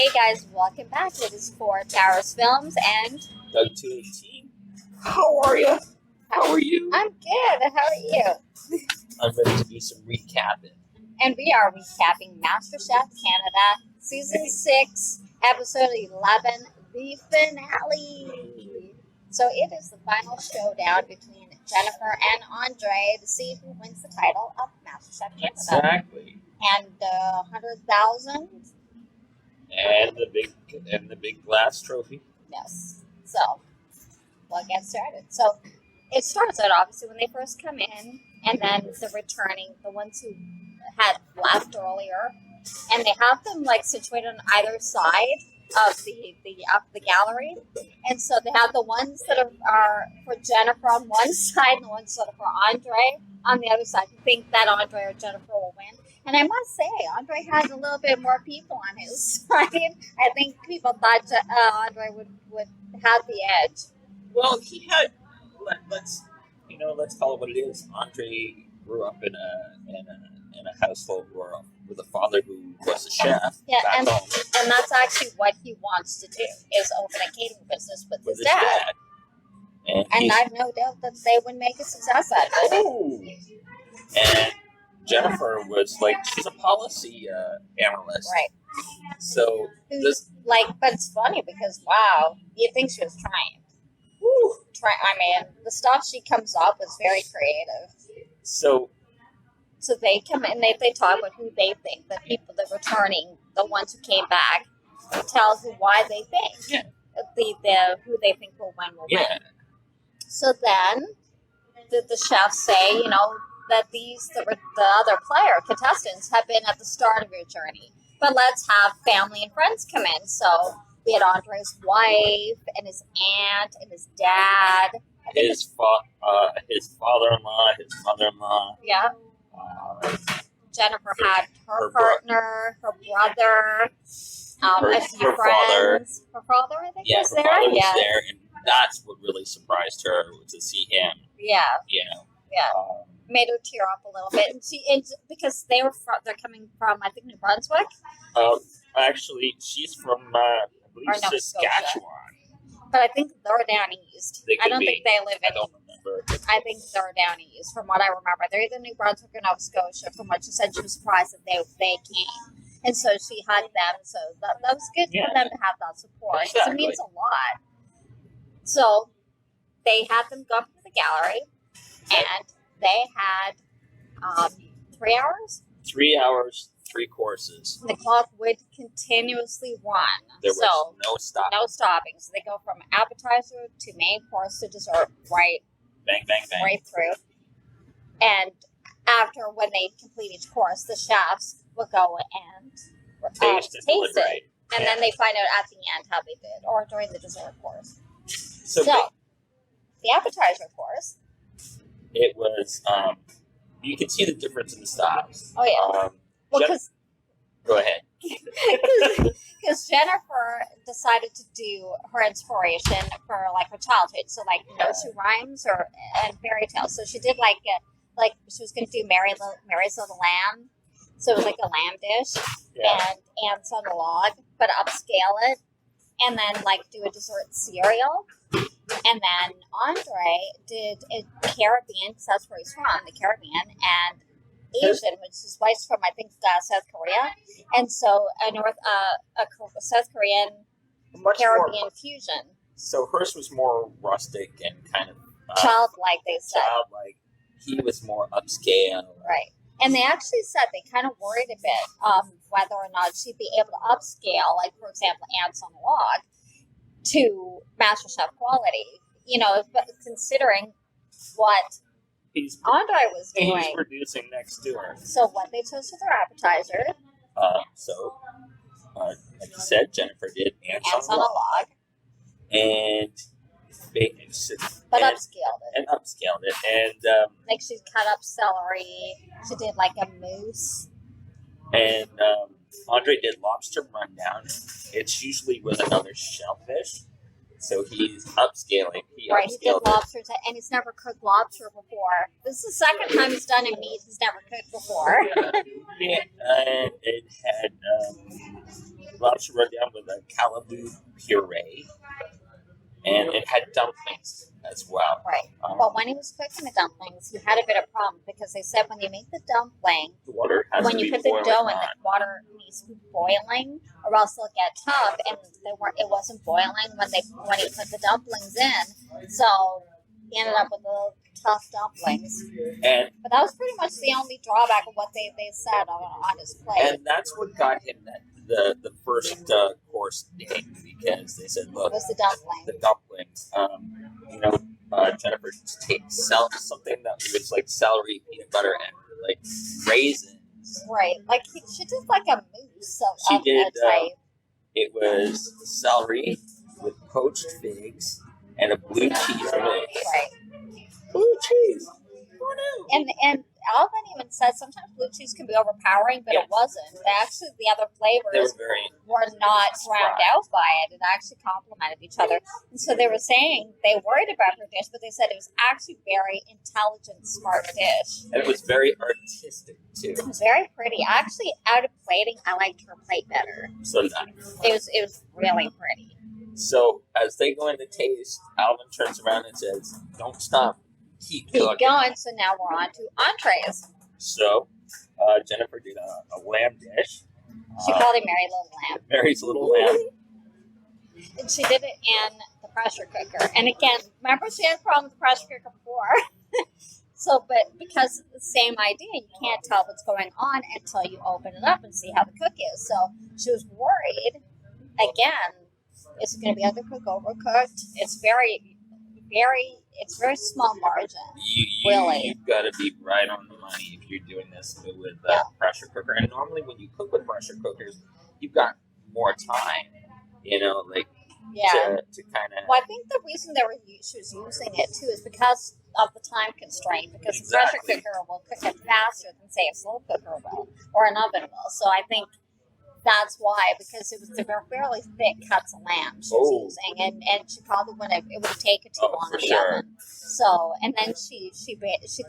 Hey guys, welcome back. It is for Towers Films and Doug 218. How are you? How are you? I'm good. How are you? I'm ready to do some recapping. And we are recapping Masterchef Canada Season 6, Episode 11, the finale. So it is the final showdown between Jennifer and Andre to see who wins the title of Masterchef Canada. Exactly. And 100,000. And the big glass trophy. Yes. So we'll get started. So it starts out obviously when they first come in, and then the returning, the ones who had left earlier, and they have them like situated on either side of the gallery, and so they have the ones that are for Jennifer on one side and the ones that are for Andre on the other side. You think that Andre or Jennifer will win, and I must say Andre has a little bit more people on his side. I think people thought Andre would have the edge. Well, he had. Let's call it what it is. Andre grew up in a household with a father who was a chef. Yeah, back home. And that's actually what he wants to do, is open a catering business with his dad. And I've no doubt that they would make a success out of it. Oh. And Jennifer was she's a policy analyst. Right. So but it's funny because wow, you'd think she was trying. Woo. The stuff she comes up with is very creative. So they come in, they talk about who they think, the people that are returning, the ones who came back, tell why they think. Yeah. Who they think will win. Yeah. So then the chefs say, that the other contestants have been at the start of your journey, but let's have family and friends come in. So we had Andre's wife and his aunt and his dad. His father-in-law, his mother-in-law. Yeah. Jennifer had her partner, her brother, a few friends. Her father, I think, was there. Her father was there, and that's what really surprised her, to see him. Yeah. Yeah. Made her tear up a little bit, and because they're coming from, I think, New Brunswick. Actually, she's from I believe Saskatchewan. But I think they're down east. I don't think they live in. I don't remember. I think they're down east, from what I remember. They're either New Brunswick or Nova Scotia. From what she said, she was surprised that they came, and so she hugged them. So that was good for them to have that support, because it means a lot. So they had them go up to the gallery, and they had 3 hours. 3 hours, 3 courses. The clock would continuously run. There was no stopping. No stopping. So they go from appetizer to main course to dessert, right? Bang, bang, bang. Right through. And after, when they complete each course, the chefs will go and taste it. And then they find out at the end how they did, or during the dessert course. So the appetizer course. It was, you can see the difference in the styles. Oh, yeah. Go ahead. Because Jennifer decided to do her inspiration for her childhood, so nursery rhymes and fairy tales. So she did she was going to do Mary's Little Lamb, so it was like a lamb dish, and ants on a log, but upscale it, and then do a dessert cereal. And then Andre did a Caribbean, because that's where he's from, the Caribbean, and Asian, which his wife's from, I think, South Korea. And so a South Korean Caribbean fusion. So hers was more rustic and kind of childlike, they said. Childlike. He was more upscale. Right. And they actually said they kind of worried a bit whether or not she'd be able to upscale, for example, ants on a log, to MasterChef quality. But considering what Andre was doing. He's producing next to her. So what they chose for their appetizer. Like you said, Jennifer did ants on a log. And upscaled it. And upscaled it. And she cut up celery. She did a mousse. And Andre did lobster rundown. It's usually with another shellfish. So he's upscaling. He did lobster, and he's never cooked lobster before. This is the second time he's done a meat he's never cooked before. And it had lobster rundown with a callaloo puree, and it had dumplings as well. Right. But when he was cooking the dumplings, he had a bit of problem because they said when you make the dumpling, The water has when to you be put the boiling dough in, hot. the water needs to be boiling, or else it'll get tough. And it wasn't boiling when he put the dumplings in, so he ended up with little tough dumplings. But that was pretty much the only drawback of what they said on his plate. And that's what got him the first course name, because they said, look, It was the dumpling. the dumplings. Jennifer takes something that was like celery, peanut butter, and like raisins. Right. Like she did like a mousse She of did. a type. It was celery with poached figs and a blue cheese mix. Right. Blue cheese. And Alvin even said sometimes blue cheese can be overpowering, but Yes. it wasn't. Actually, the other They flavors were very. were not drowned out by it. It actually complemented each other. And so they were saying they worried about her dish, but they said it was actually very intelligent, smart dish. And it was very artistic too. It was very pretty. Actually, out of plating, I liked her plate better. So nice. It was really pretty. So as they go into taste, Alvin turns around and says, "Don't stop, keep Keep cooking." going. So now we're on to entrees. So Jennifer did a lamb dish. She called it Mary Little Lamb. Mary's little lamb. And she did it in the pressure cooker. And again, remember she had a problem with the pressure cooker before. So, but because it's the same idea, you can't tell what's going on until you open it up and see how the cook is. So she was worried. Again, is it going to be undercooked, overcooked? It's very small margin. You've got to be right on the money if you're doing this with a pressure cooker. And normally when you cook with pressure cookers, you've got more time, Yeah. to kind of... Well, I think the reason she was using it too is because of the time constraint. Because Exactly. the pressure cooker will cook it faster than say a slow cooker will or an oven will. So I think that's why, because they were fairly thick cuts of lamb she was using, and she probably it would have taken too long for in the sure. oven. So, and then she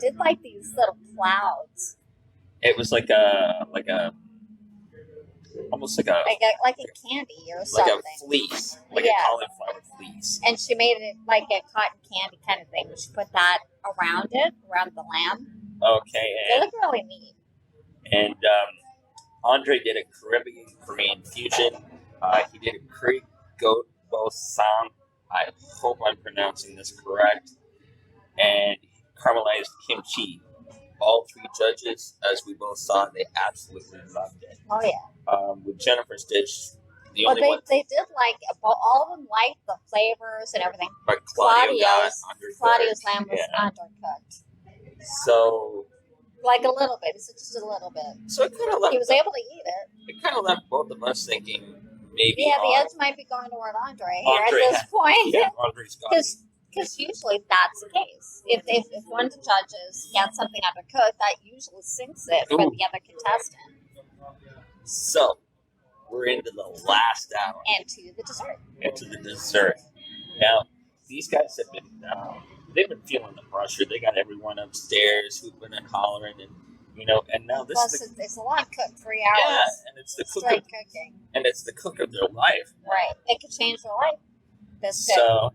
did like these little clouds, It was like almost like a candy or something. like a fleece, like Yeah. a cauliflower fleece. And she made it like a cotton candy kind of thing. She put that around the lamb. Okay, They look really neat. and Andre did a Caribbean fusion. He did a Creek goat balsam. I hope I'm pronouncing this correct. And caramelized kimchi. All three judges, as we both saw, they absolutely loved it. Oh yeah. With Jennifer's dish, the Well, only one, they did like all of them liked the flavors and everything. but Claudio's Claudio's lamb was undercooked, So like a little bit. It's just a little bit. it kind of left. He was able to eat it. It kind of left both of us thinking maybe. Yeah, the edge might be going toward Andre here Andre at this point. Yeah, Andre's got it. Because usually that's the case. If one of the judges gets something undercooked, that usually sinks it for Ooh. the other contestant. So we're into the last hour. And to the dessert. Into the dessert. Now, these guys have been, they've been feeling the pressure. They got everyone upstairs hooping and hollering, and now this Plus, is it's a long cook, 3 hours. yeah, and it's the cook Straight of, cooking. and it's the cook of their life. Right. It could change their life. This good. So,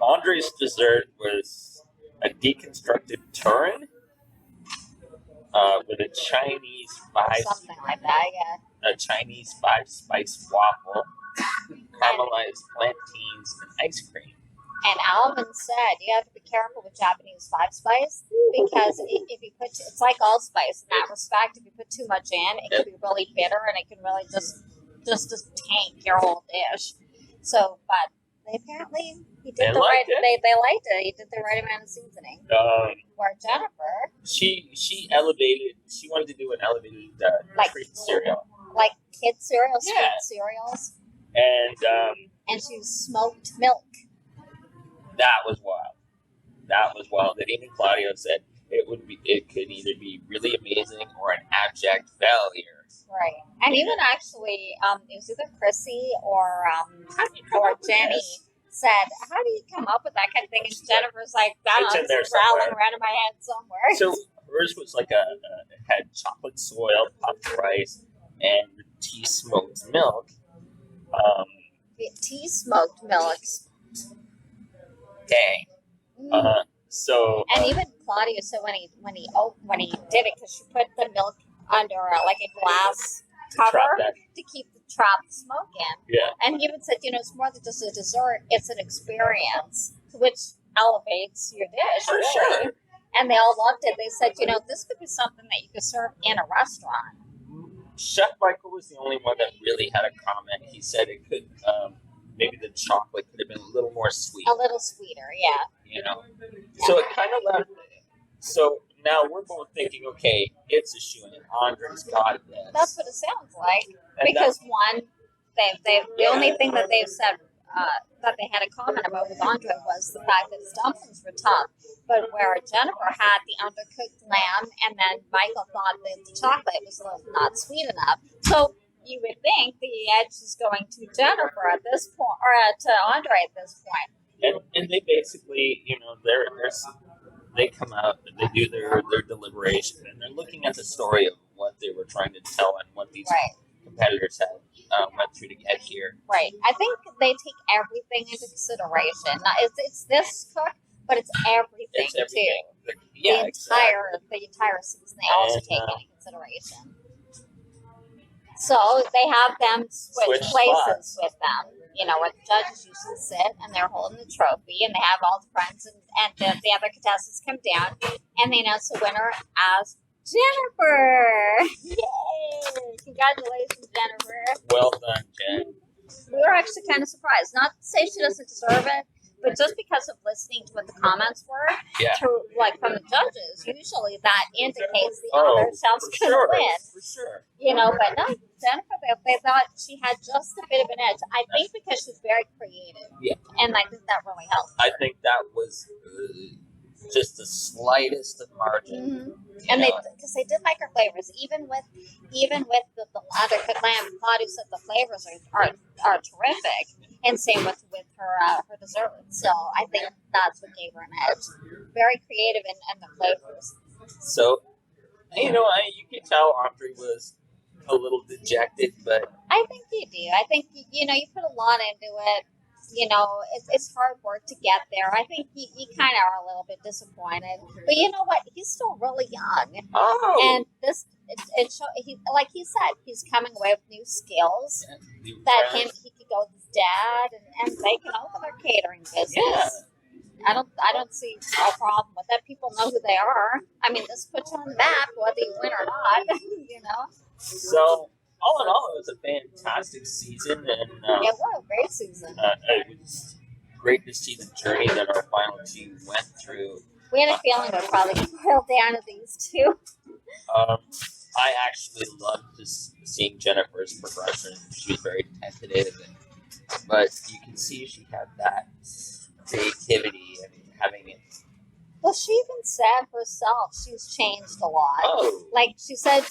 Andre's dessert was a deconstructed turin with a Chinese Something like that, yeah. a Chinese 5-spice waffle, caramelized plantains, and ice cream. And Alvin said you have to be careful with Japanese 5-spice because if you put, it's like allspice in that respect. If you put too much in, it can be really bitter and it can really just tank your whole dish. So, but they apparently he did They the right. liked it. They liked it. He did the right amount of seasoning. Where Jennifer, She elevated. She wanted to do an elevated Like- treat cereal, like kid cereals, Yeah. sweet cereals, and and she smoked milk. that was wild. That was wild. That even Claudio said it could either be really amazing or an abject failure. Right. And even actually, it was either Chrissy or Jenny Yes. said, how do you come up with that kind of thing? And Jennifer's like, I It's don't in know, there it's rattling somewhere. around in my head somewhere. So hers was like it had chocolate soil, puffed rice, and tea smoked milk. Um, Tea smoked milk. dang. So And even Claudia, so when he did it, because she put the milk under like a glass cover to keep the smoke in. Yeah. And he even said, it's more than just a dessert; it's an experience, which elevates your dish. For really. sure. And they all loved it. They said, this could be something that you could serve in a restaurant. Chef Michael was the only one that really had a comment. He said it could, maybe the chocolate could have been a little more sweet. A little sweeter, yeah. So it kind of left. So now we're both thinking, okay, it's a shoe-in. Andre's got this. That's what it sounds like. And because one, the only thing that they've said that they had a comment about with Andre was the fact that his dumplings were tough. But where Jennifer had the undercooked lamb, and then Michael thought that the chocolate was a little not sweet enough. So you would think the edge is going to Jennifer at this point, or to Andre at this point. And they basically, they come out, they do their deliberation, and they're looking at the story of what they were trying to tell and what these competitors had went through to get here. Right. I think they take everything into consideration. It's this cook, but it's everything, too. Yeah, the entire season they also take into consideration. So they have them switch places with them. Where the judges usually sit and they're holding the trophy, and they have all the friends and the other contestants come down, and they announce the winner as Jennifer. Yay! Congratulations, Jennifer. Well done, Jen. We were actually kind of surprised. Not to say she doesn't deserve it, but just because of listening to what the comments were, from the judges, usually that indicates the other chef's going to win. For sure. But no, Jennifer, they thought she had just a bit of an edge. I think because she's very creative. Yeah. And I think that really helped. I think that was just the slightest of margin. Mm-hmm. And because they did like her flavors, even with the undercooked lamb. Claudia said the flavors are terrific, and same with her dessert. So I think that's what gave her an edge. Very creative in the flavors. So, you could tell Andre was a little dejected, but I think you do. I think you put a lot into it. It's hard work to get there. I think you kind of are a little bit disappointed. But you know what? He's still really young. Oh. And like he said, he's coming away with new skills he could go with his dad, and they can open their catering business. Yeah. I don't see a problem with that. People know who they are. I mean, this puts you on the map, whether you win or not, So, all in all, it was a fantastic season, and what a great season! It was great to see the journey that our final two went through. We had a feeling we'd probably boil down to these two. I actually loved seeing Jennifer's progression. She was very tentative, but you can see she had that creativity and having it. Well, she even said herself she's changed a lot. Oh. Like she said,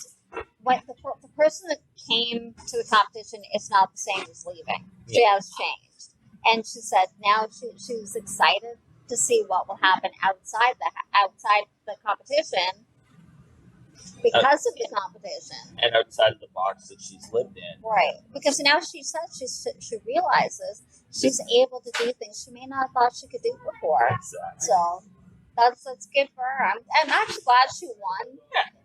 when the person that came to the competition is not the same as leaving. She has changed, and she said now she's excited to see what will happen outside the competition because of the competition and outside of the box that she's lived in. Right, because now she says she realizes she's able to do things she may not have thought she could do before. Exactly. So that's good for her. I'm actually glad she won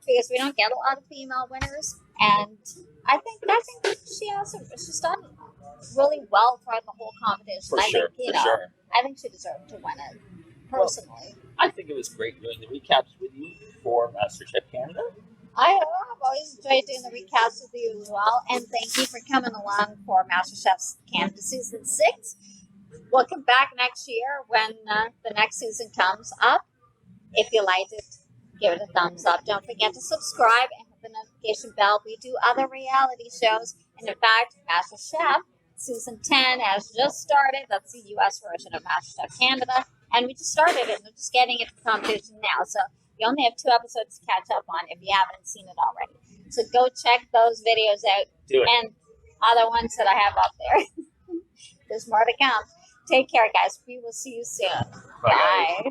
because we don't get a lot of female winners, and I think she's done really well throughout the whole competition. For sure. I think she deserved to win it personally. I think it was great doing the recaps with you for Masterchef Canada. I've always enjoyed doing the recaps with you as well, and thank you for coming along for Masterchef Canada Season 6. We'll come back next year when the next season comes up. If you liked it, give it a thumbs up. Don't forget to subscribe and hit the notification bell. We do other reality shows, and in fact, MasterChef Season 10 has just started. That's the U.S. version of Masterchef Canada, and we just started it. We're just getting into the competition now, so you only have 2 episodes to catch up on if you haven't seen it already. So go check those videos out and other ones that I have up there. There's more to come. Take care, guys. We will see you soon. Bye. Bye.